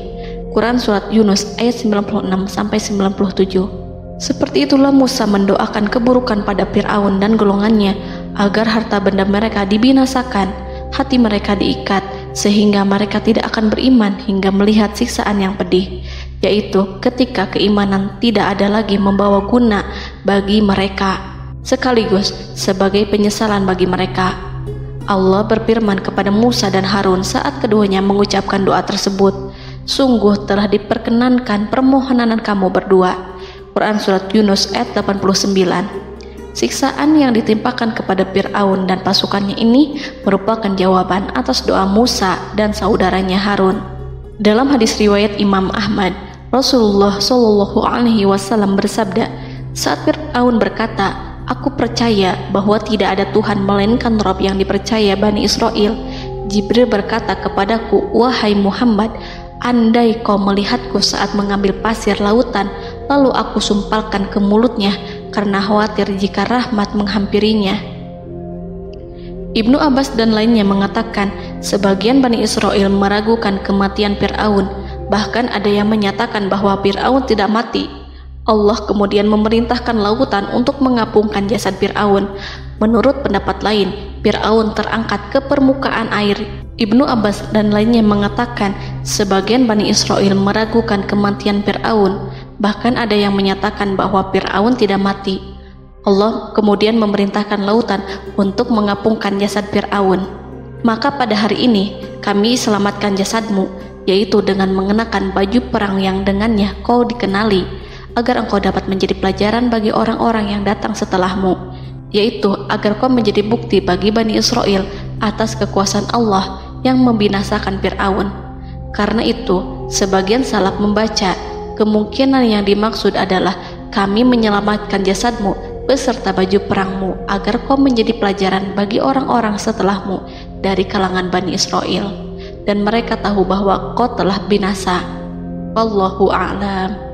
Quran Surat Yunus ayat 96-97. Seperti itulah Musa mendoakan keburukan pada Fir'aun dan golongannya agar harta benda mereka dibinasakan, hati mereka diikat sehingga mereka tidak akan beriman hingga melihat siksaan yang pedih, yaitu ketika keimanan tidak ada lagi membawa guna bagi mereka, sekaligus sebagai penyesalan bagi mereka. Allah berfirman kepada Musa dan Harun saat keduanya mengucapkan doa tersebut, sungguh telah diperkenankan permohonan kamu berdua. Quran Surat Yunus ayat 89. Siksaan yang ditimpakan kepada Fir'aun dan pasukannya ini merupakan jawaban atas doa Musa dan saudaranya Harun. Dalam hadis riwayat Imam Ahmad, Rasulullah Shallallahu Alaihi Wasallam bersabda, saat Fir'aun berkata, aku percaya bahwa tidak ada Tuhan melainkan Rabb yang dipercaya Bani Israel, Jibril berkata kepadaku, wahai Muhammad, andai kau melihatku saat mengambil pasir lautan, lalu aku sumpalkan ke mulutnya karena khawatir jika rahmat menghampirinya. Ibnu Abbas dan lainnya mengatakan, sebagian Bani Israel meragukan kematian Fir'aun, bahkan ada yang menyatakan bahwa Fir'aun tidak mati. Allah kemudian memerintahkan lautan untuk mengapungkan jasad Fir'aun. Menurut pendapat lain, Fir'aun terangkat ke permukaan air. Ibnu Abbas dan lainnya mengatakan, sebagian Bani Israel meragukan kematian Fir'aun, bahkan ada yang menyatakan bahwa Fir'aun tidak mati. Allah kemudian memerintahkan lautan untuk mengapungkan jasad Fir'aun. Maka pada hari ini kami selamatkan jasadmu, yaitu dengan mengenakan baju perang yang dengannya kau dikenali, agar engkau dapat menjadi pelajaran bagi orang-orang yang datang setelahmu, yaitu agar kau menjadi bukti bagi Bani Israel atas kekuasaan Allah yang membinasakan Fir'aun. Karena itu, sebagian salaf membaca, kemungkinan yang dimaksud adalah kami menyelamatkan jasadmu beserta baju perangmu agar kau menjadi pelajaran bagi orang-orang setelahmu dari kalangan Bani Israel, dan mereka tahu bahwa kau telah binasa. Wallahu a'lam.